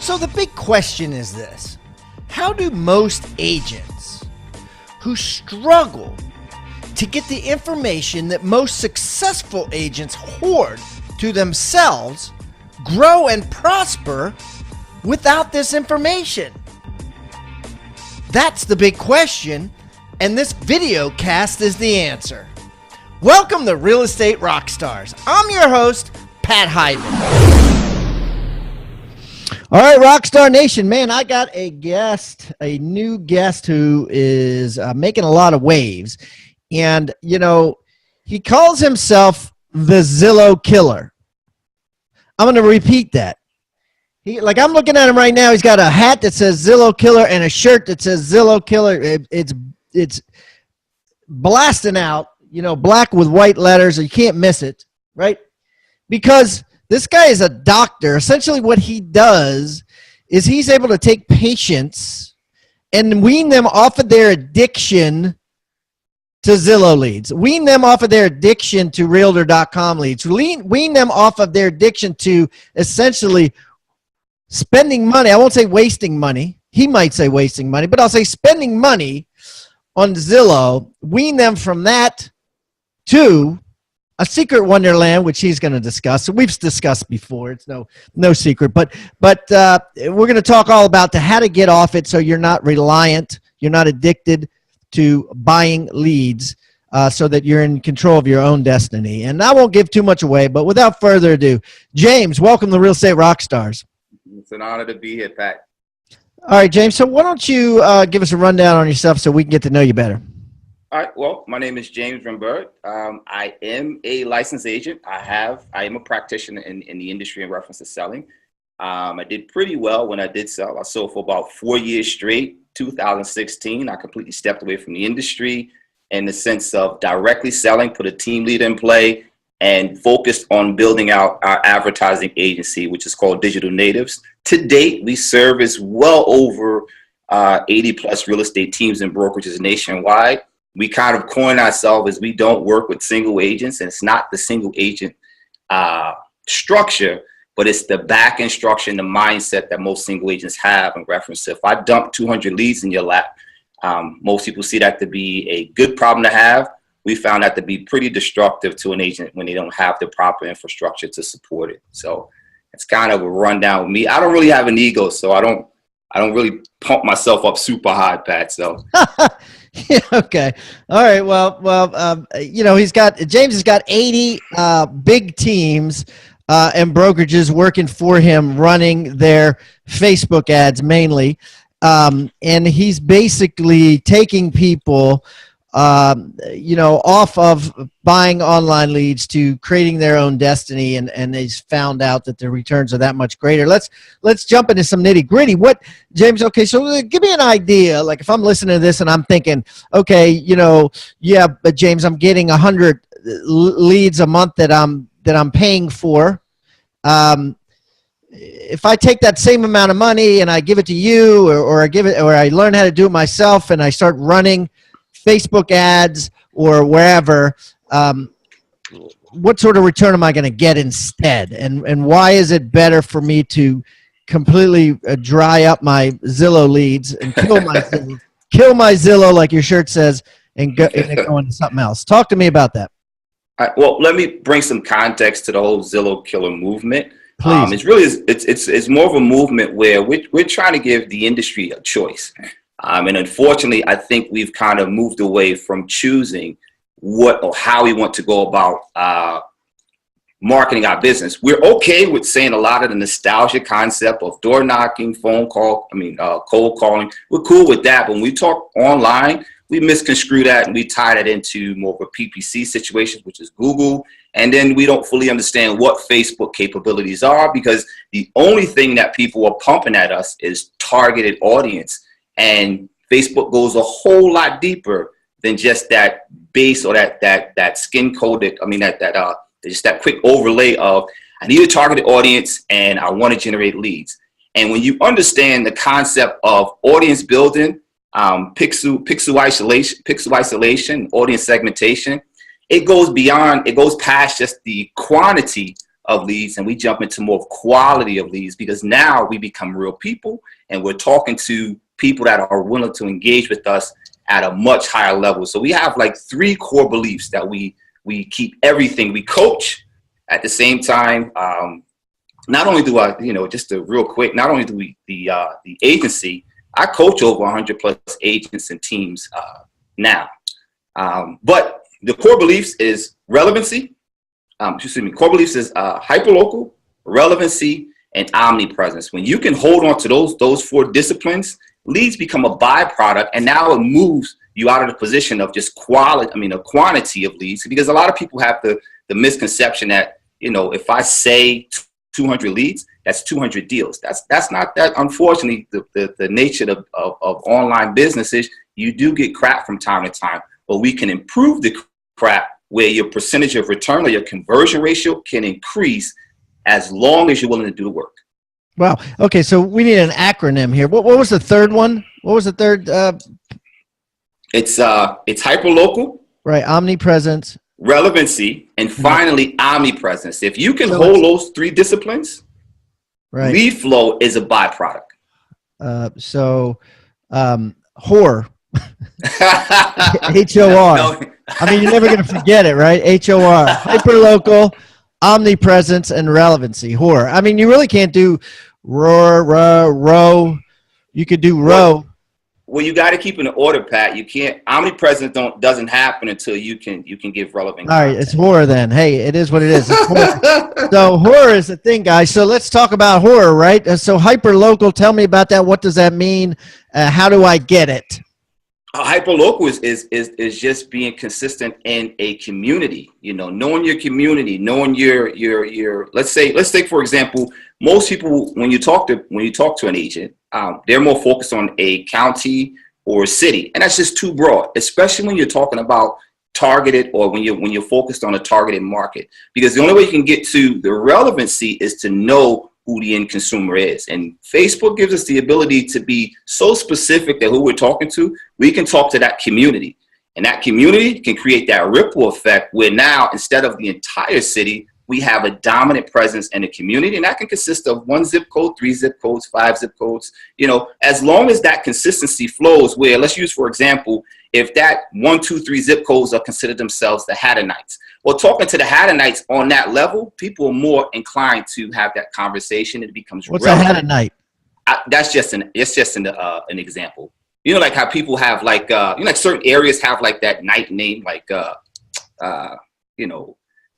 So the big question is this: how do most agents who struggle to get the information that most successful agents hoard to themselves grow and prosper without this information? That's the big question, and this video cast is the answer. Welcome to Real Estate Rockstars. I'm your host, Pat Hyden. All right, Rockstar Nation, man, I got a new guest who is making a lot of waves. And, you know, he calls himself the Zillow Killer. I'm going to repeat that. I'm looking at him right now. He's got a hat that says Zillow Killer and a shirt that says Zillow Killer. It's blasting out, you know, black with white letters. You can't miss it, right? Because this guy is a doctor. Essentially what he does is he's able to take patients and wean them off of their addiction to Zillow leads, wean them off of their addiction to Realtor.com leads, wean them off of their addiction to essentially spending money. I won't say wasting money. He might say wasting money, but I'll say spending money on Zillow, wean them from that to a secret wonderland, which he's going to discuss. We've discussed before. It's no secret, but we're going to talk all about how to get off it so you're not reliant, you're not addicted to buying leads, so that you're in control of your own destiny. And I won't give too much away, but without further ado, James, welcome to Real Estate Rockstars. It's an honor to be here, Pat. All right, James. So why don't you give us a rundown on yourself so we can get to know you better? All right. Well, my name is James Rembert. I am a licensed agent. I am a practitioner in the industry in reference to selling. I did pretty well when I did sell. I sold for about 4 years straight. 2016, I completely stepped away from the industry in the sense of directly selling, put a team leader in play, and focused on building out our advertising agency, which is called Digital Natives. To date, we service well over 80 plus real estate teams and brokerages nationwide. We kind of coin ourselves as we don't work with single agents, and it's not the single agent structure, but it's the back end structure and the mindset that most single agents have in reference to, if I dump 200 leads in your lap, most people see that to be a good problem to have. We found that to be pretty destructive to an agent when they don't have the proper infrastructure to support it. So it's kind of a rundown with me. I don't really have an ego, so I don't really pump myself up super hard, Pat. So. Yeah, okay. All right. Well, you know, James has got 80 big teams and brokerages working for him, running their Facebook ads mainly. And he's basically taking people, you know, off of buying online leads to creating their own destiny. And he's found out that the returns are that much greater. Let's jump into some nitty gritty. James, okay, so give me an idea. Like if I'm listening to this and I'm thinking, okay, you know, yeah, but James, I'm getting 100 leads a month that I'm paying for. If I take that same amount of money and I give it to you, or I learn how to do it myself and I start running Facebook ads or wherever, what sort of return am I going to get instead? And why is it better for me to completely dry up my Zillow leads and kill my Zillow, like your shirt says, and go into something else? Talk to me about that. All right, well, let me bring some context to the whole Zillow Killer movement. Please. It's more of a movement where we're trying to give the industry a choice. And unfortunately, I think we've kind of moved away from choosing what or how we want to go about marketing our business. We're okay with saying a lot of the nostalgia concept of door knocking, cold calling. We're cool with that. But when we talk online, we misconstrue that and we tie that into more of a PPC situation, which is Google. And then we don't fully understand what Facebook capabilities are, because the only thing that people are pumping at us is targeted audience. And Facebook goes a whole lot deeper than just that base or that skin coded. Just that quick overlay of, I need a targeted audience and I want to generate leads. And when you understand the concept of audience building, pixel isolation, audience segmentation, it goes past just the quantity of leads and we jump into more quality of leads, because now we become real people and we're talking to people that are willing to engage with us at a much higher level. So we have like 3 core beliefs that we keep everything. We coach at the same time. Not only do I, just a real quick, not only do we, the agency, I coach over 100 plus agents and teams now. But the core beliefs is relevancy. Core beliefs is hyperlocal, relevancy, and omnipresence. When you can hold on to those 4 disciplines, leads become a byproduct, and now it moves you out of the position of just a quantity of leads, because a lot of people have the misconception that, if I say 200 leads, that's 200 deals. That's not that. Unfortunately, the nature of online businesses, you do get crap from time to time, but we can improve the crap where your percentage of return or your conversion ratio can increase as long as you're willing to do the work. Wow. Okay, so we need an acronym here. What was the third one? What was the third? It's hyperlocal, right? Omnipresence, relevancy, and finally omnipresence. If you can hold those 3 disciplines, right, lead flow is a byproduct. HOR. HOR. No. I mean, you're never going to forget it, right? HOR. Hyperlocal, omnipresence, and relevancy. HOR. I mean, you really can't do row. You could do row. Well, you got to keep in order, Pat. You can't. Omnipresence doesn't happen until you can give relevant. All right, it's HOR then. Hey, it is what it is. So HOR is the thing, guys. So let's talk about HOR, right? So hyperlocal. Tell me about that. What does that mean? How do I get it? Hyperlocal is just being consistent in a community. Knowing your community, knowing your. Let's take for example, most people when you talk to an agent, they're more focused on a county or a city, and that's just too broad. Especially when you're talking about targeted, or when you're focused on a targeted market, because the only way you can get to the relevancy is to know who the end consumer is. And Facebook gives us the ability to be so specific that who we're talking to, we can talk to that community. And that community can create that ripple effect where now, instead of the entire city, we have a dominant presence in a community. And that can consist of 1 zip code, 3 zip codes, 5 zip codes. As long as that consistency flows, where, let's use, for example, if that 1, 2, 3 zip codes are considered themselves the Haddonites. Well, talking to the Haddonites on that level, people are more inclined to have that conversation. It becomes what's relevant. A Haddonite? It's just an example. Like how people have like certain areas have like that night name, like let's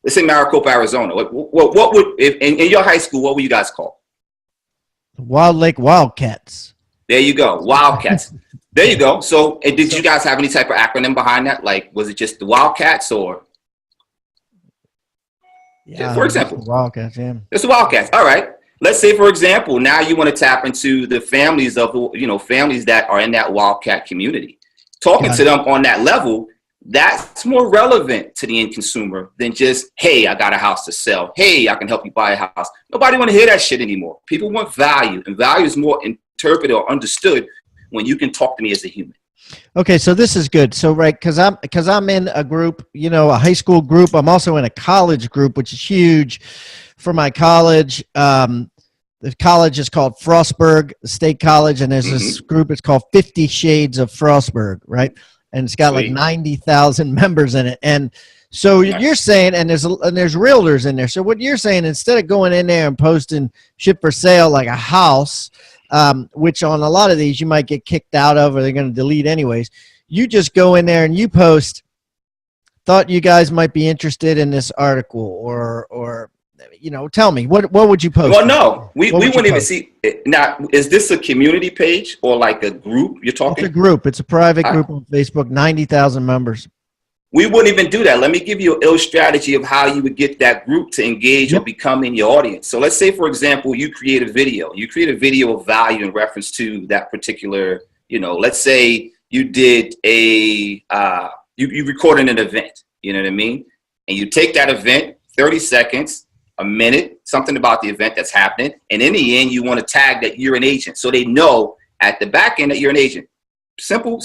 say Maricopa, Arizona. What would, if in your high school, what were you guys called? Wild Lake Wildcats. There you go, Wildcats. There you go. So, did you guys have any type of acronym behind that? Like, was it just the Wildcats, or? Yeah, for example, Wildcats. Yeah, it's the Wildcats. All right. Let's say, for example, now you want to tap into the families of families that are in that Wildcat community. Talking to them on that level, that's more relevant to the end consumer than just, hey, I got a house to sell. Hey, I can help you buy a house. Nobody want to hear that shit anymore. People want value, and value is more interpreted or understood when you can talk to me as a human. Okay, so this is good. So because I'm in a group, a high school group. I'm also in a college group, which is huge for my college. The college is called Frostburg State College, and there's this group. It's called 50 Shades of Frostburg, right? And it's got like 90,000 members in it. And so you're saying, and there's realtors in there. So what you're saying, instead of going in there and posting shit for sale like a house, which on a lot of these you might get kicked out of, or they're going to delete anyways, you just go in there and you post, thought you guys might be interested in this article, or tell me, what would you post? Well, no, we wouldn't even see. Now, is this a community page or like a group you're talking? It's a group. It's a private group on Facebook, 90,000 members. We wouldn't even do that. Let me give you an ill strategy of how you would get that group to engage or become in your audience. So let's say, for example, you create a video. You create a video of value in reference to that particular, let's say you did you recorded an event, you know what I mean? And you take that event, 30 seconds, a minute, something about the event that's happening. And in the end, you want to tag that you're an agent, so they know at the back end that you're an agent. Simple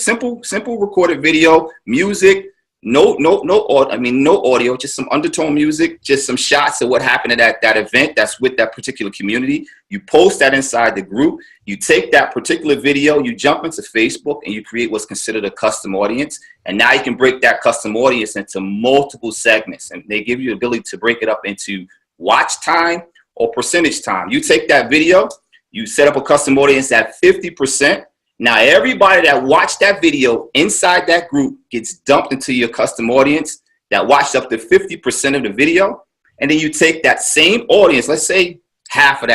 recorded video, music, no audio, just some undertone music, just some shots of what happened at that event that's with that particular community. You post that inside the group. You take that particular video, you jump into Facebook, and you create what's considered a custom audience. And now you can break that custom audience into multiple segments, and they give you the ability to break it up into watch time or percentage time. You take that video, you set up a custom audience at 50%. Now, everybody that watched that video inside that group gets dumped into your custom audience that watched up to 50% of the video. And then you take that same audience, let's say half of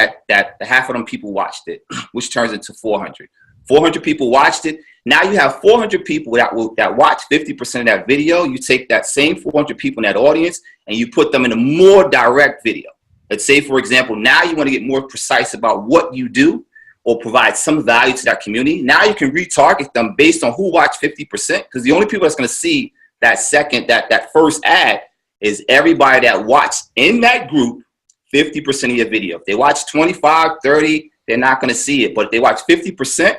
half of them people watched it, which turns into 400. 400 people watched it. Now you have 400 people that watch 50% of that video. You take that same 400 people in that audience and you put them in a more direct video. Let's say, for example, now you want to get more precise about what you do or provide some value to that community. Now you can retarget them based on who watched 50%, because the only people that's going to see that first ad is everybody that watched in that group 50% of your video. If they watch 25, 30, they're not going to see it. But if they watch 50%,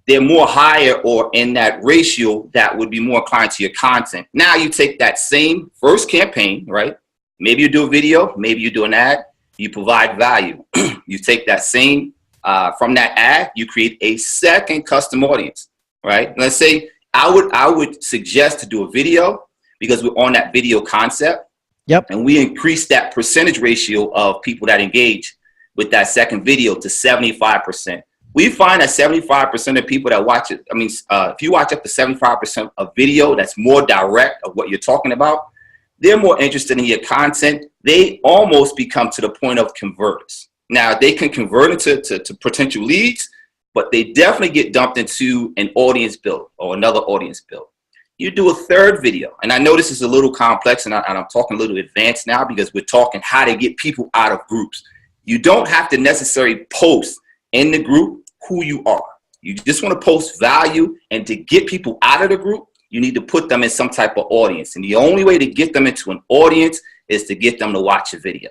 they're more higher, or in that ratio that would be more inclined to your content. Now you take that same first campaign, right? Maybe you do a video, maybe you do an ad, you provide value. You take that same from that ad, you create a second custom audience, right? Let's say I would suggest to do a video because we're on that video concept. Yep. And we increase that percentage ratio of people that engage with that second video to 75%. We find that 75% of people that watch it, if you watch up to 75% of video that's more direct of what you're talking about, they're more interested in your content. They almost become to the point of converters. Now, they can convert into to potential leads, but they definitely get dumped into an audience build or another audience build. You do a third video, and I know this is a little complex, and I'm talking a little advanced now because we're talking how to get people out of groups. You don't have to necessarily post in the group who you are. You just want to post value, and to get people out of the group, you need to put them in some type of audience. And the only way to get them into an audience is to get them to watch a video.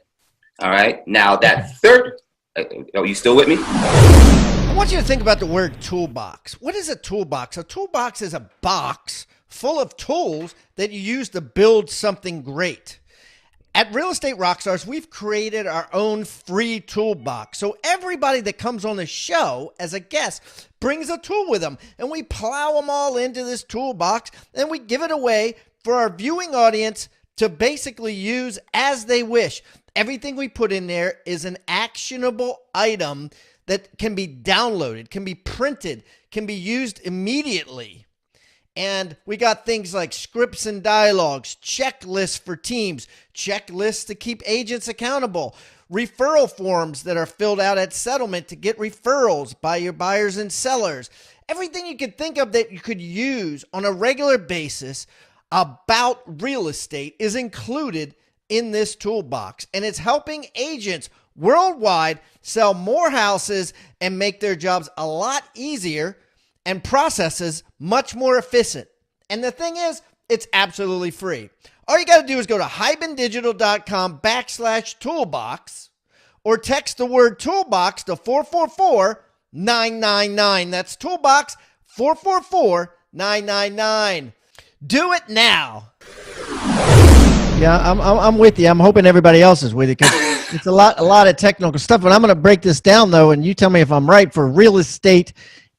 All right. Now that third, are you still with me? I want you to think about the word toolbox. What is a toolbox? A toolbox is a box full of tools that you use to build something great. At Real Estate Rockstars, we've created our own free toolbox. So everybody that comes on the show as a guest brings a tool with them, and we plow them all into this toolbox, and we give it away for our viewing audience to basically use as they wish. Everything we put in there is an actionable item that can be downloaded, can be printed, can be used immediately. And we got things like scripts and dialogues, checklists for teams, checklists to keep agents accountable, referral forms that are filled out at settlement to get referrals by your buyers and sellers. Everything you could think of that you could use on a regular basis about real estate is included in this toolbox. And it's helping agents worldwide sell more houses and make their jobs a lot easier and processes much more efficient. And the thing is, it's absolutely free. All you got to do is go to hibandigital.com/toolbox or text the word toolbox to 444-999. That's toolbox 444-999. Do it now. Yeah, I'm with you. I'm hoping everybody else is with you because it's a lot of technical stuff. But I'm going to break this down though, and you tell me if I'm right for real estate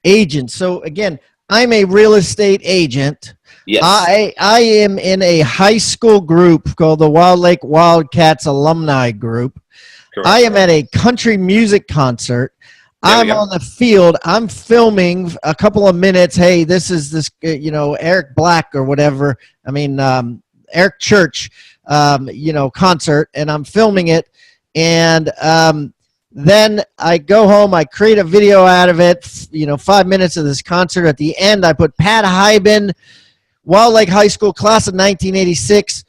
agents. So again, I'm a real estate agent. Yes. I am in a high school group called the Wild Lake Wildcats Alumni Group. Correct. I am at a country music concert. I'm on the field. I'm filming a couple of minutes. Hey, this is Eric Black or whatever. Eric Church, concert, and I'm filming it. And then I go home, I create a video out of it, 5 minutes of this concert. At the end, I put Pat Hyben, Wild Lake High School, class of 1986,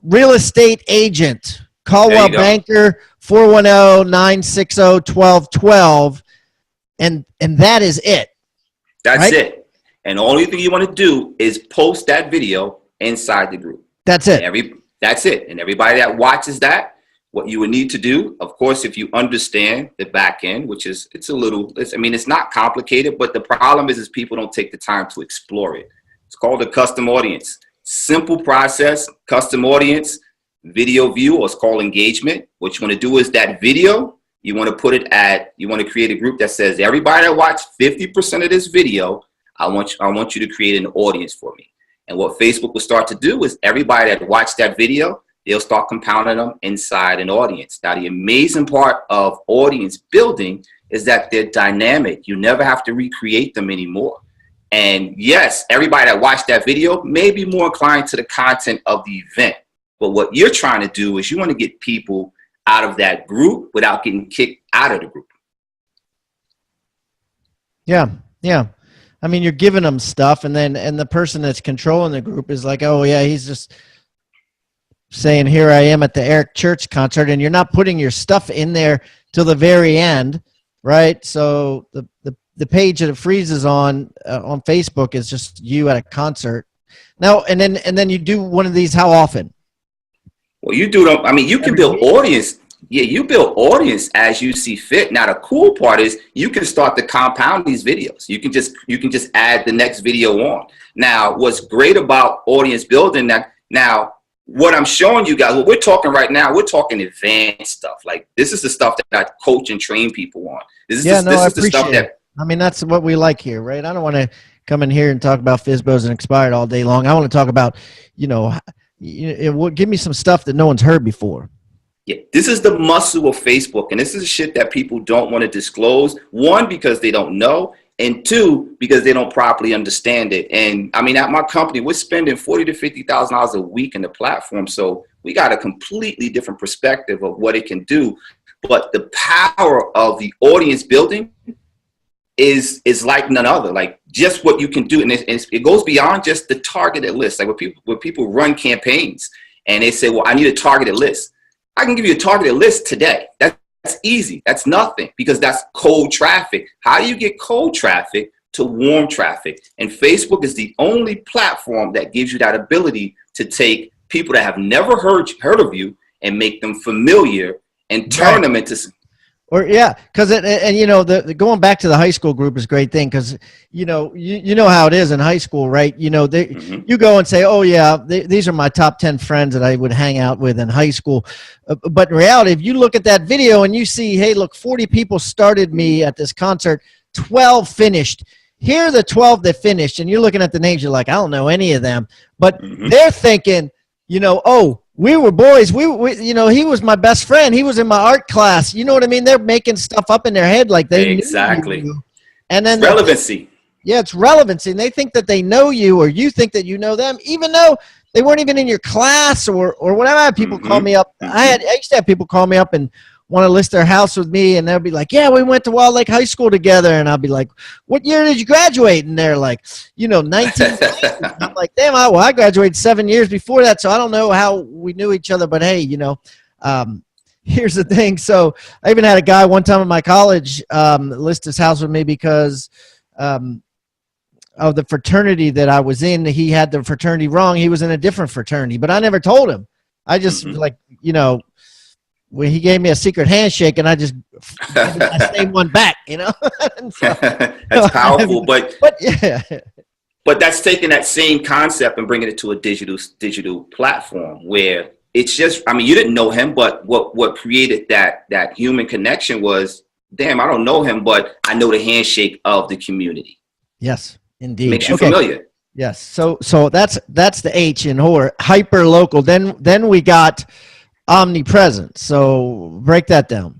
real estate agent, Caldwell Banker, 410-960-1212. And that is it. That's right? it. And the only thing you want to do is post that video inside the group. That's it. That's it. And everybody that watches that, what you would need to do, of course, if you understand the back end, which is, it's not complicated, but the problem is people don't take the time to explore it. It's called a custom audience. Simple process, custom audience, video view, or it's called engagement. What you want to do is that video, you want to put it at, you want to create a group that says, everybody that watched 50% of this video, I want you to create an audience for me. And what Facebook will start to do is everybody that watched that video, they'll start compounding them inside an audience. Now, the amazing part of audience building is that they're dynamic. You never have to recreate them anymore. And yes, everybody that watched that video may be more inclined to the content of the event. But what you're trying to do is you want to get people out of that group without getting kicked out of the group. Yeah, yeah. I mean, you're giving them stuff, and the person that's controlling the group is like, oh yeah, he's just saying, here I am at the Eric Church concert, and you're not putting your stuff in there till the very end, right? So the page that it freezes on Facebook is just you at a concert. Now, and then you do one of these how often? Well, you do them. I mean, you can build audience. Yeah, you build audience as you see fit. Now, the cool part is you can start to compound these videos. You can just add the next video on. Now, what's great about audience building that now, what I'm showing you guys, what we're talking right now, we're talking advanced stuff. Like this is the stuff that I coach and train people on. This is the stuff that. I mean, that's what we like here, right? I don't want to come in here and talk about FSBOs and expired all day long. I want to talk about, give me some stuff that no one's heard before. Yeah, this is the muscle of Facebook, and this is shit that people don't want to disclose. One, because they don't know, and two, because they don't properly understand it. And I mean, at my company, we're spending $40,000 to $50,000 a week in the platform, so we got a completely different perspective of what it can do. But the power of the audience building is like none other. Like just what you can do, and it goes beyond just the targeted list. Like when people run campaigns and they say, "Well, I need a targeted list." I can give you a targeted list today. That's easy. That's nothing because that's cold traffic. How do you get cold traffic to warm traffic? And Facebook is the only platform that gives you that ability to take people that have never heard of you and make them familiar and turn them into. Or yeah, because the going back to the high school group is a great thing because you know how it is in high school, right? You go and say, oh yeah, these are my top 10 friends that I would hang out with in high school. But in reality, if you look at that video and you see, hey, look, 40 people started me at this concert, 12 finished. Here are the 12 that finished, and you're looking at the names, you're like, I don't know any of them, but they're thinking, oh. We were boys. He was my best friend. He was in my art class. You know what I mean? They're making stuff up in their head like they exactly. Knew you. And then relevancy. Yeah, it's relevancy. And they think that they know you, or you think that you know them, even though they weren't even in your class or whatever. I had people call me up. I used to have people call me up and want to list their house with me, and they'll be like, yeah, we went to Wild Lake High School together. And I'll be like, what year did you graduate? And they're like, 1990. I'm like, damn, I graduated 7 years before that, so I don't know how we knew each other, but hey, here's the thing. So I even had a guy one time in my college list his house with me because of the fraternity that I was in. He had the fraternity wrong. He was in a different fraternity, but I never told him. I just when he gave me a secret handshake, and I just I same one back, So, that's powerful, but yeah. But that's taking that same concept and bringing it to a digital platform where it's just, I mean, you didn't know him, but what created that human connection was, damn, I don't know him, but I know the handshake of the community. Yes, indeed. Makes you familiar. Yes. So that's the H in horror. Hyper local. Then we got omnipresent. So break that down.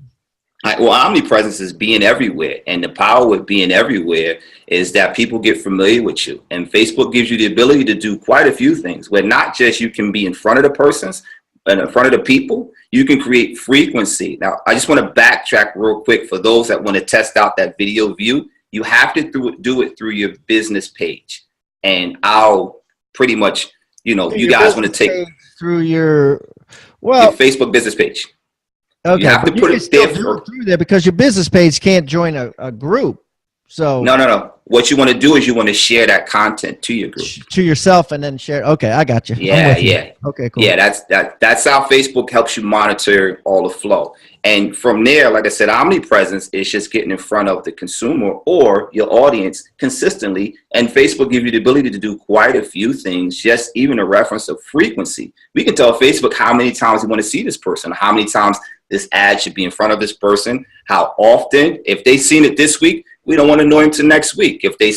Well, omnipresence is being everywhere, and the power with being everywhere is that people get familiar with you. And Facebook gives you the ability to do quite a few things where not just you can be in front of the persons and in front of the people, you can create frequency. Now, I just want to backtrack real quick for those that want to test out that video view. You have to do it through your business page. And I'll pretty much, you guys want to take through your Facebook business page. Okay, you have to put it there through there because your business page can't join a group. So No. What you want to do is you want to share that content to your group. To yourself and then share. Okay, I got you. Yeah, yeah. Okay, cool. Yeah, that's how Facebook helps you monitor all the flow. And from there, like I said, omnipresence is just getting in front of the consumer or your audience consistently. And Facebook gives you the ability to do quite a few things, just even a reference of frequency. We can tell Facebook how many times we want to see this person, how many times this ad should be in front of this person, how often. If they've seen it this week, we don't want to annoy them to next week. If they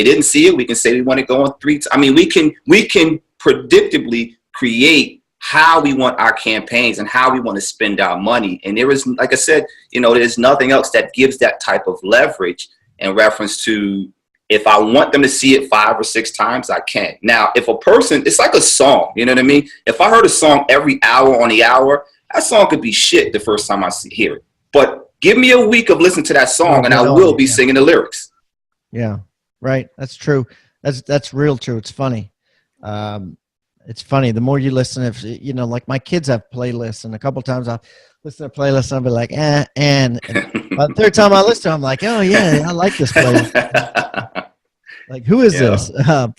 didn't see it, we can say we want to go on 3 times. I mean, we can predictably create how we want our campaigns and how we want to spend our money. And there is, like I said, there's nothing else that gives that type of leverage in reference to, if I want them to see it 5 or 6 times, I can. Now, if a person, it's like a song, you know what I mean? If I heard a song every hour on the hour, that song could be shit the first time I hear it. But give me a week of listening to that song and I will be singing the lyrics. Yeah, right. That's true. That's real true. It's funny. It's funny. The more you listen, if like my kids have playlists, and a couple times I'll listen to playlists and I'll be like, and by the third time I listen to them, I'm like, oh yeah, I like this playlist. Like, who is this? All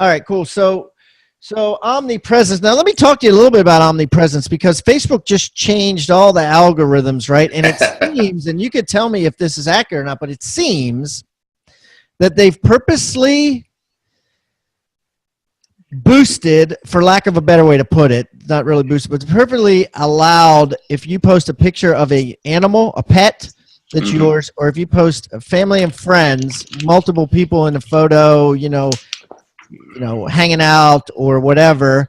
right, cool. So omnipresence. Now let me talk to you a little bit about omnipresence, because Facebook just changed all the algorithms, right? And it seems, and you could tell me if this is accurate or not, but it seems that they've purposely boosted, for lack of a better way to put it, not really boosted, but perfectly allowed, if you post a picture of a animal, a pet that's yours, or if you post family and friends, multiple people in a photo, hanging out or whatever,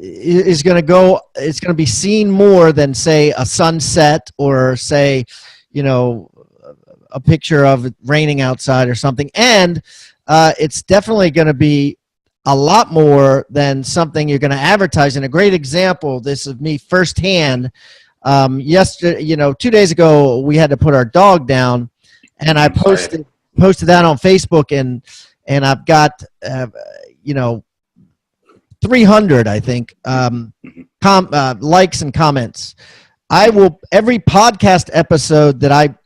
is going to go, it's going to be seen more than, say, a sunset, or say, a picture of it raining outside or something. And it's definitely going to be a lot more than something you're going to advertise. And a great example, this is me firsthand. Yesterday, 2 days ago, we had to put our dog down, and I posted that on Facebook, and I've got 300, I think, likes and comments. I will, every podcast episode that I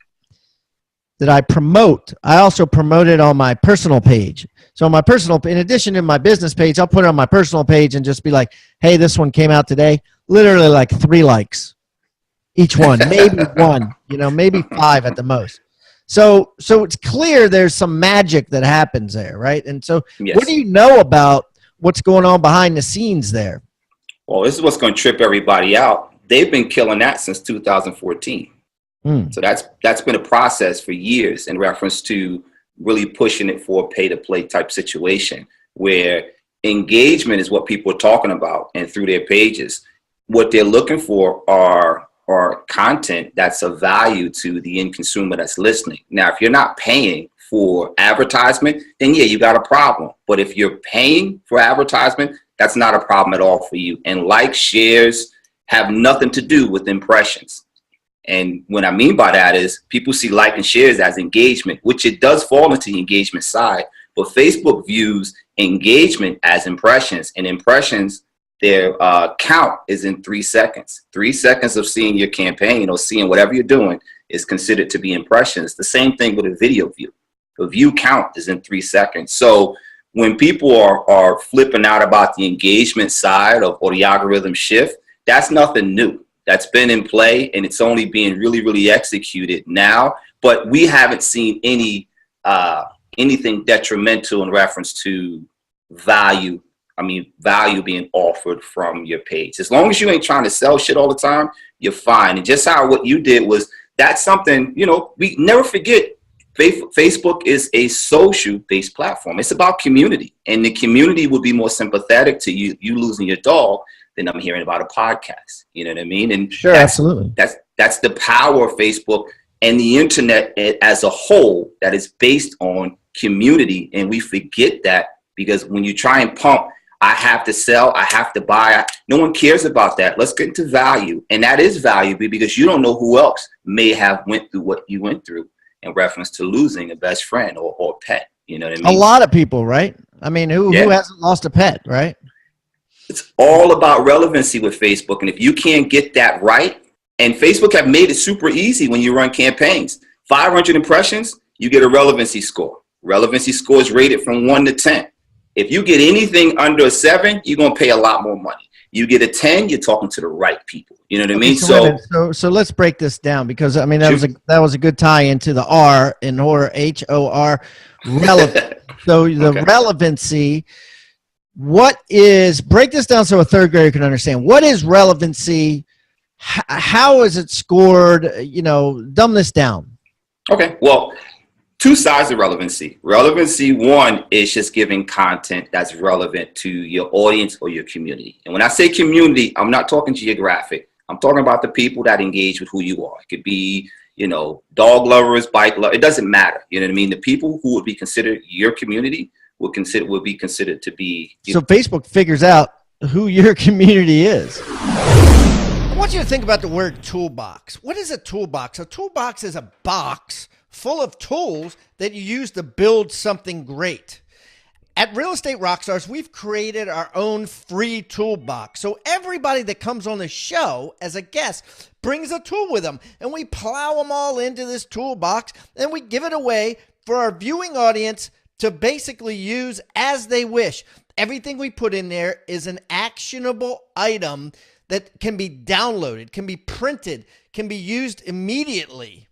promote, I also promote it on my personal page. So on my personal, in addition to my business page, I'll put it on my personal page and just be like, hey, this one came out today. Literally like 3 likes each one, maybe 1, maybe 5 at the most. So it's clear there's some magic that happens there, right? And so What do you know about what's going on behind the scenes there? Well, this is what's going to trip everybody out. They've been killing that since 2014. So that's been a process for years in reference to really pushing it for a pay-to-play type situation, where engagement is what people are talking about, and through their pages, what they're looking for are content that's of value to the end consumer that's listening. Now, if you're not paying for advertisement, then yeah, you got a problem. But if you're paying for advertisement, that's not a problem at all for you. And likes, shares have nothing to do with impressions. And what I mean by that is people see like and shares as engagement, which it does fall into the engagement side. But Facebook views engagement as impressions, and impressions, their count is in 3 seconds. 3 seconds of seeing your campaign or seeing whatever you're doing is considered to be impressions. The same thing with a video view. The view count is in 3 seconds. So when people are flipping out about the engagement side or the algorithm shift, that's nothing new. That's been in play, and it's only being really, really executed now. But we haven't seen anything detrimental in reference to value. Value being offered from your page. As long as you ain't trying to sell shit all the time, you're fine. And just how what you did was, that's something, we never forget. Facebook is a social-based platform. It's about community, and the community would be more sympathetic to you losing your dog than I'm hearing about a podcast. You know what I mean? And sure, absolutely. That's the power of Facebook and the internet as a whole, that is based on community. And we forget that, because when you try and pump, I have to sell, I have to buy, no one cares about that. Let's get into value. And that is valuable, because you don't know who else may have went through what you went through in reference to losing a best friend or pet. You know what I mean? A lot of people, right? Who hasn't lost a pet, right? It's all about relevancy with Facebook. And if you can't get that right, and Facebook have made it super easy when you run campaigns. 500 impressions, you get a relevancy score. Relevancy score is rated from 1 to 10. If you get anything under a 7, you're going to pay a lot more money. You get a 10, you're talking to the right people. You know what I mean? So let's break this down, because I mean that was a good tie into the R in horror, HOR, relevant. So the relevancy, break this down so a third grader can understand. What is relevancy? How is it scored? Dumb this down. Okay, well, two sides of relevancy. Relevancy, one, is just giving content that's relevant to your audience or your community. And when I say community, I'm not talking geographic. I'm talking about the people that engage with who you are. It could be, dog lovers, bike lovers. It doesn't matter. You know what I mean? The people who would be considered your community would be considered to be. So Facebook figures out who your community is. I want you to think about the word toolbox. What is a toolbox? A toolbox is a box full of tools that you use to build something great. At Real Estate Rockstars, we've created our own free toolbox. So everybody that comes on the show as a guest brings a tool with them, and we plow them all into this toolbox, and we give it away for our viewing audience to basically use as they wish. Everything we put in there is an actionable item that can be downloaded, can be printed, can be used immediately.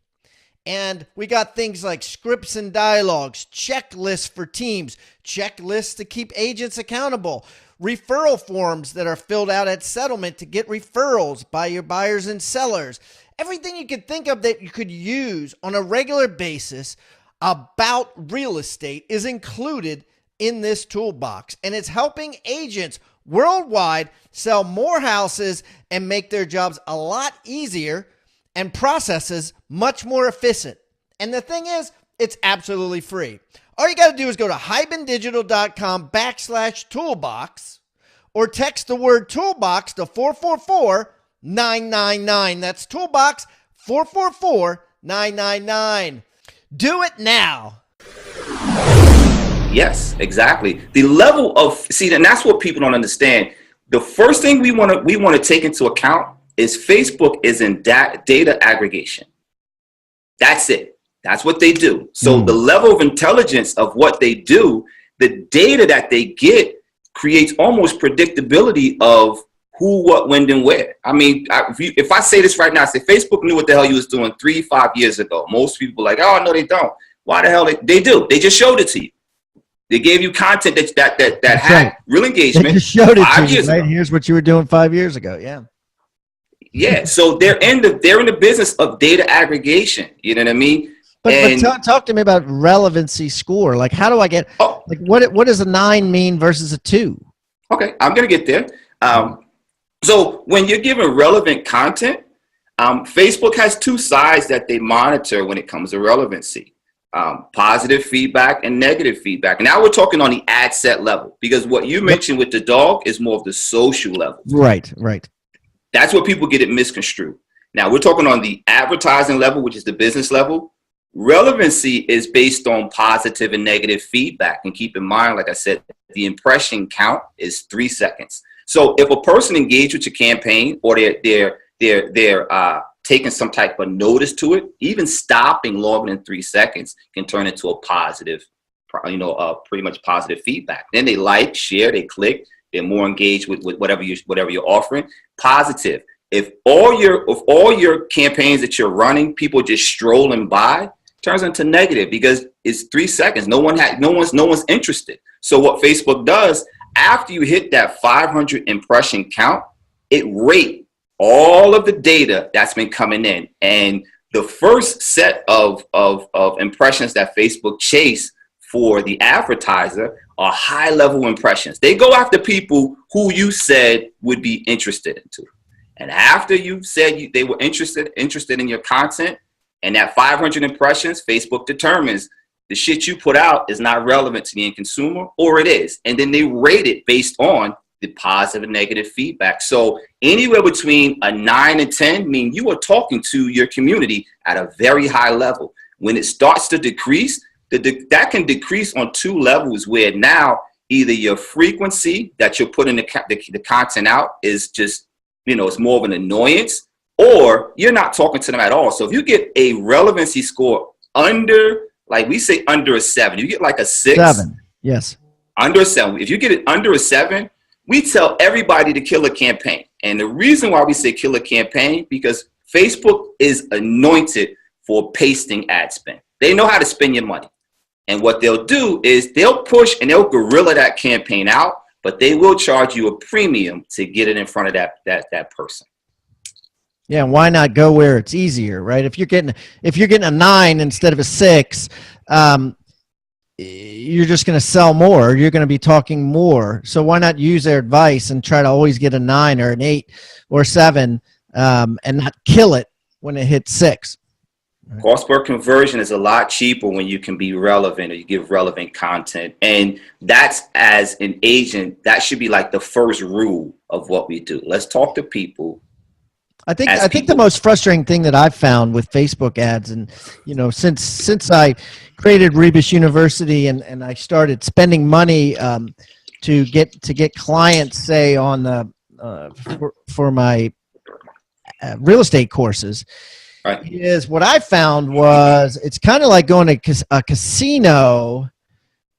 And we got things like scripts and dialogues, checklists for teams, checklists to keep agents accountable, referral forms that are filled out at settlement to get referrals by your buyers and sellers. Everything you could think of that you could use on a regular basis about real estate is included in this toolbox. And it's helping agents worldwide sell more houses and make their jobs a lot easier and processes much more efficient. And the thing is, it's absolutely free. All you got to do is go to hibandigital.com/toolbox or text the word toolbox to 444-999. That's toolbox 444-999. Do it now. Yes, exactly. The level of, and that's what people don't understand. The first thing we want to take into account is Facebook is in data aggregation. That's it. That's what they do. So the level of intelligence of what they do, the data that they get creates almost predictability of who, what, when, and where. I mean, if I say this right now, I say Facebook knew what the hell you was doing 3-5 years ago. Most people are like, oh, no, they don't. Why the hell? They do. They just showed it to you. They gave you content that had real engagement. They just showed it to you, right? Here's what you were doing 5 years ago. Yeah. Yeah, so they're in the business of data aggregation. You know what I mean? But talk to me about relevancy score. Like, how do I get? What does a 9 mean versus a 2? Okay, I'm gonna get there. So when you're given relevant content, Facebook has two sides that they monitor when it comes to relevancy: positive feedback and negative feedback. And now we're talking on the ad set level, because what you mentioned with the dog is more of the social level. Right, right. That's where people get it misconstrued. Now we're talking on the advertising level, which is the business level. Relevancy is based on positive and negative feedback. And keep in mind, like I said, the impression count is 3 seconds. So if a person engaged with your campaign, or they're taking some type of notice to it, even stopping longer than 3 seconds can turn into a positive, pretty much positive feedback. Then they like, share, they click. They're more engaged with whatever you're offering. Positive. If all your campaigns that you're running, people just strolling by, turns into negative, because it's 3 seconds. No one's interested. So what Facebook does, after you hit that 500 impression count, it rates all of the data that's been coming in, and the first set of impressions that Facebook chase for the advertiser are high-level impressions. They go after people who you said would be interested into. And after you said they were interested in your content, and that 500 impressions, Facebook determines the shit you put out is not relevant to the end consumer, or it is. And then they rate it based on the positive and negative feedback. So anywhere between a 9 and 10 mean you are talking to your community at a very high level. When it starts to decrease, that can decrease on 2 levels, where now either your frequency that you're putting the content out is just, it's more of an annoyance, or you're not talking to them at all. So if you get a relevancy score under, like we say under a 7, you get like a 6. 7, yes. Under a 7. If you get it under a 7, we tell everybody to kill a campaign. And the reason why we say kill a campaign, because Facebook is anointed for pasting ad spend. They know how to spend your money. And what they'll do is they'll push and they'll guerrilla that campaign out, but they will charge you a premium to get it in front of that person. Yeah, why not go where it's easier, right? If you're getting a 9 instead of a 6, you're just going to sell more. You're going to be talking more. So why not use their advice and try to always get a 9 or an 8 or 7, and not kill it when it hits 6. Right. Cost per conversion is a lot cheaper when you can be relevant or you give relevant content. And that's, as an agent, that should be like the first rule of what we do. Let's talk to people. I think the most frustrating thing that I've found with Facebook ads, and since I created Rebus University and I started spending money to get clients, say on the for my real estate courses, right, is what I found was it's kind of like going to a casino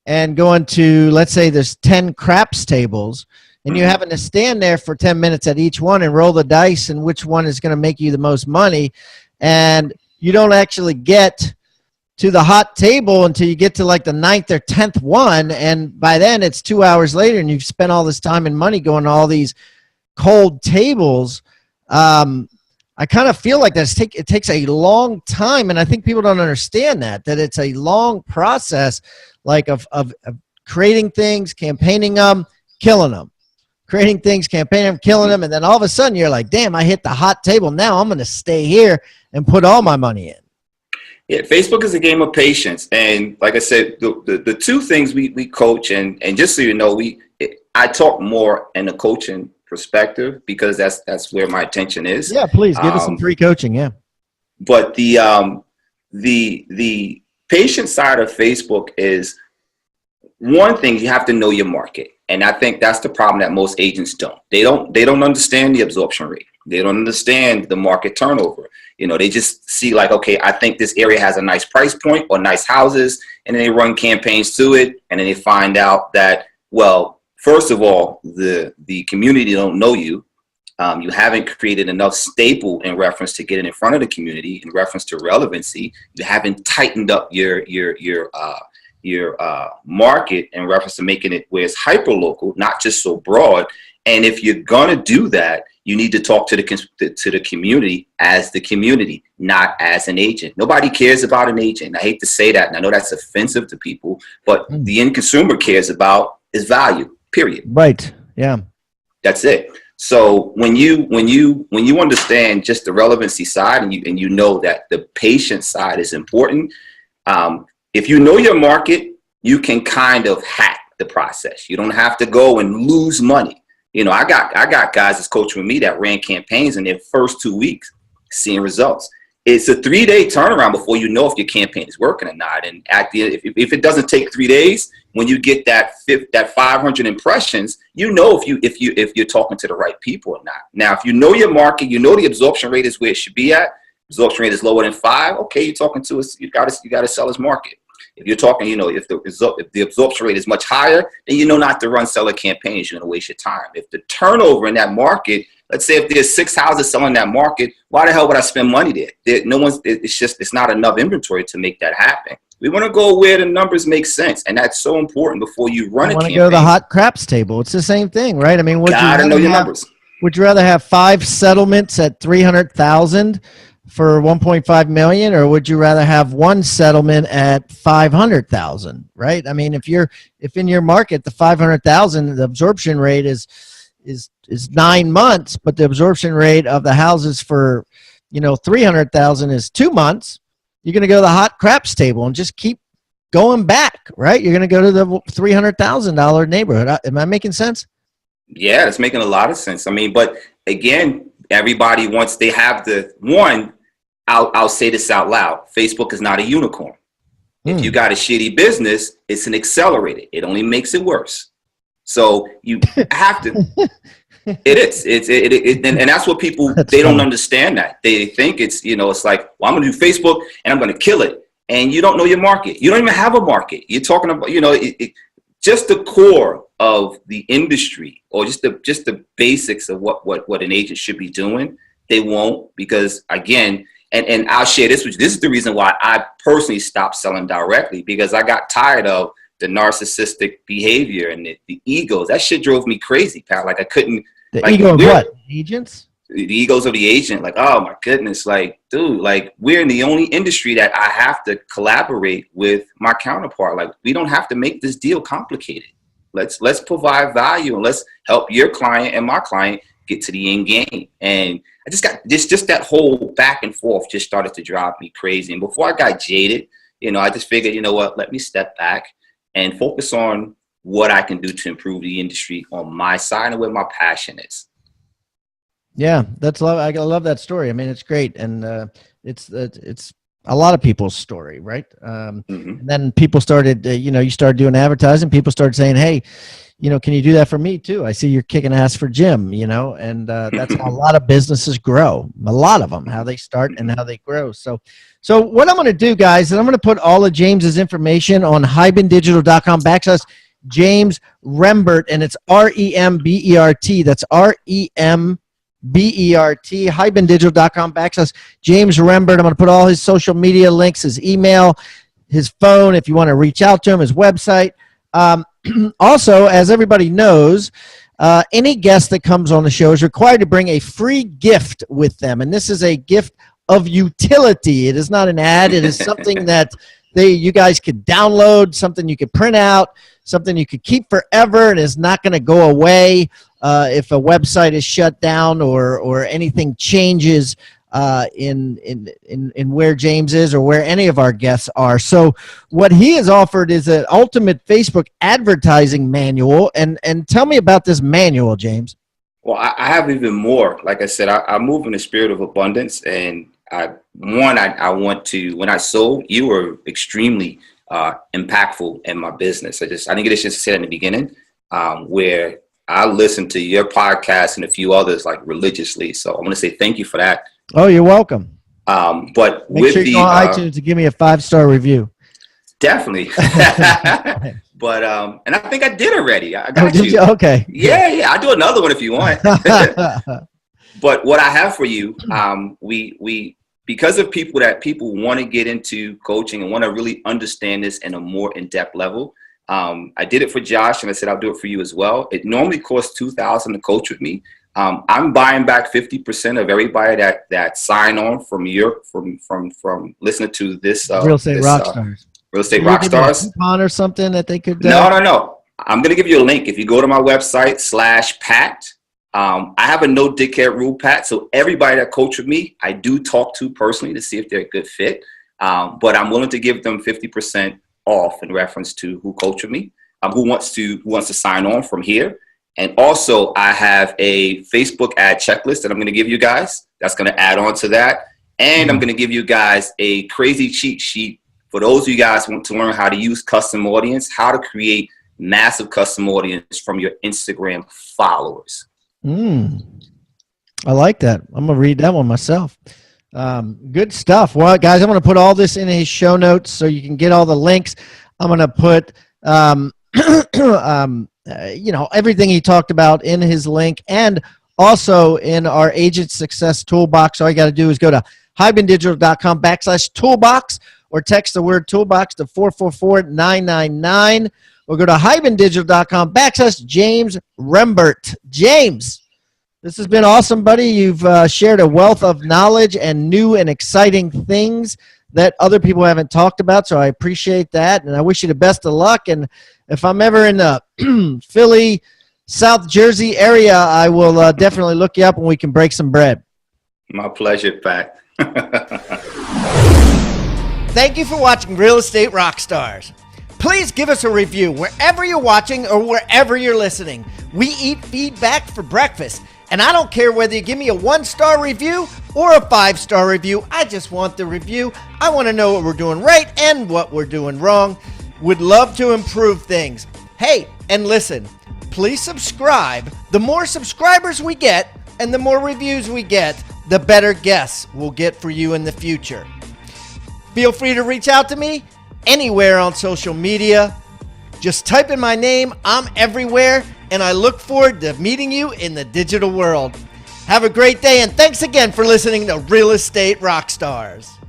and going to, let's say there's 10 craps tables. And you're having to stand there for 10 minutes at each one and roll the dice and which one is going to make you the most money. And you don't actually get to the hot table until you get to like the 9th or 10th one. And by then it's 2 hours later and you've spent all this time and money going to all these cold tables. I kind of feel like it takes a long time. And I think people don't understand that it's a long process, like of creating things, campaigning them, killing them. Creating things, campaigning them, killing them, and then all of a sudden you're like, damn, I hit the hot table. Now I'm going to stay here and put all my money in. Yeah, Facebook is a game of patience. And like I said, the two things we coach, and just so you know, I talk more in a coaching perspective because that's where my attention is. Yeah, please give us some free coaching. Yeah. But the patient side of Facebook is, one thing, you have to know your market. And I think that's the problem that most agents don't. They don't understand the absorption rate. They don't understand the market turnover. They just see like, okay, I think this area has a nice price point or nice houses, and then they run campaigns to it, and then they find out that, well, first of all, the community don't know you. You haven't created enough staple in reference to getting in front of the community in reference to relevancy. You haven't tightened up your market in reference to making it where it's hyperlocal, not just so broad. And if you're gonna do that, you need to talk to the community as the community, not as an agent. Nobody cares about an agent. I hate to say that, and I know that's offensive to people, but the end consumer cares about is value. Period. Right. Yeah. That's it. So when you understand just the relevancy side, and you know that the patient side is important. If you know your market, you can kind of hack the process. You don't have to go and lose money. I got guys that's coaching with me that ran campaigns in their first 2 weeks, seeing results. It's a 3-day turnaround before you know if your campaign is working or not. And at the end, if it doesn't take 3 days, when you get that 500 impressions, if you're talking to the right people or not. Now, if you know your market, you know the absorption rate is where it should be at. Absorption rate is lower than 5. Okay, you're talking to us. You got to sell his market. If you're talking, if the absorption rate is much higher, then not to run seller campaigns. You're going to waste your time. If the turnover in that market, let's say if there's 6 houses selling that market, why the hell would I spend money there? It's not enough inventory to make that happen. We want to go where the numbers make sense, and that's so important before you run a campaign. Want to go to the hot craps table. It's the same thing, right? I mean, gotta know your numbers. Would you rather have 5 settlements at $300,000 for 1.5 million, or would you rather have 1 settlement at 500,000? Right? I mean, if in your market the 500,000, the absorption rate is 9 months, but the absorption rate of the houses for 300,000 is 2 months, you're going to go to the hot craps table and just keep going back, right? You're going to go to the $300,000 neighborhood. Am I making sense? Yeah, it's making a lot of sense. I mean, but again, everybody wants, they have the one, I'll say this out loud. Facebook is not a unicorn. If you got a shitty business, it's an accelerator. It only makes it worse. So you have to, It is. And that's what people, That's they don't funny. understand that. They think it's, it's like, well, I'm going to do Facebook and I'm going to kill it. And you don't know your market. You don't even have a market. You're talking about, just the core of the industry, or just the basics of what an agent should be doing. They won't, because again, and I'll share this with you. This is the reason why I personally stopped selling directly, because I got tired of the narcissistic behavior and the egos. That shit drove me crazy, Pat. Like I couldn't. The Like, ego of what? Agents? the egos of the agent. Like, oh my goodness, like, dude, like we're in the only industry that I have to collaborate with my counterpart. Like, we don't have to make this deal complicated. Let's provide value, and let's help your client and my client get to the end game. And I just got just that whole back and forth just started to drive me crazy. And before I got jaded, I just figured, you know what, let me step back and focus on what I can do to improve the industry on my side and where my passion is. Yeah, I love that story. I mean, it's great, and it's a lot of people's story, right? And then people started, you started doing advertising. People started saying, "Hey, can you do that for me too? I see you're kicking ass for Jim." And that's how a lot of businesses grow. A lot of them, how they start and how they grow. So what I'm going to do, guys, is I'm going to put all of James's information on hybendigital.com/James Rembert, and it's REMBERT. That's REMBERT, hybendigital.com/James Rembert. I'm going to put all his social media links, his email, his phone, if you want to reach out to him, his website. Also, as everybody knows, any guest that comes on the show is required to bring a free gift with them. And this is a gift of utility. It is not an ad. It is something that you guys could download, something you could print out, something you could keep forever and is not going to go away if a website is shut down or anything changes in where James is or where any of our guests are. So what he has offered is an ultimate Facebook advertising manual. And tell me about this manual, James. Well, I have even more. Like I said, I move in the spirit of abundance. And I want to, when I sold, you were extremely impactful in my business. I didn't get a chance to say that in the beginning, where I listened to your podcast and a few others like religiously. So I want to say thank you for that. Oh, you're welcome. But make sure you go on iTunes to give me a 5-star review. Definitely. But and I think I did already. I got you. Okay. Yeah. I'll do another one if you want. But what I have for you, we because of people want to get into coaching and want to really understand this in a more in-depth level. I did it for Josh, and I said I'll do it for you as well. It normally costs $2,000 to coach with me. I'm buying back 50% of everybody that sign on from listening to this Real Estate Rockstars. Real Estate Rockstars. Coupon or something that they could. No. I'm gonna give you a link. If you go to my website /Pat, I have a no dickhead rule, Pat. So everybody that coach with me, I do talk to personally to see if they're a good fit. But I'm willing to give them 50% off in reference to who coach with me, who wants to sign on from here. And also I have a Facebook ad checklist that I'm going to give you guys. That's going to add on to that. And I'm going to give you guys a crazy cheat sheet for those of you guys who want to learn how to use custom audience, how to create massive custom audience from your Instagram followers. I like that. I'm going to read that one myself. Good stuff. Well, guys, I'm going to put all this in his show notes so you can get all the links. I'm going to put, everything he talked about in his link and also in our Agent Success Toolbox. All you got to do is go to hybendigital.com/toolbox or text the word toolbox to 444-999 or go to hybendigital.com/James Rembert. James, this has been awesome, buddy. You've shared a wealth of knowledge and new and exciting things that other people haven't talked about, so I appreciate that, and I wish you the best of luck. And if I'm ever in the Philly, South Jersey area, I will definitely look you up and we can break some bread. My pleasure, Pat. Thank you for watching Real Estate Rockstars. Please give us a review wherever you're watching or wherever you're listening. We eat feedback for breakfast. And I don't care whether you give me a 1-star review or a 5-star review. I just want the review. I want to know what we're doing right and what we're doing wrong. Would love to improve things. Hey, and listen, please subscribe. The more subscribers we get and the more reviews we get, the better guests we'll get for you in the future. Feel free to reach out to me anywhere on social media. Just type in my name. I'm everywhere, and I look forward to meeting you in the digital world. Have a great day, and thanks again for listening to Real Estate Rockstars.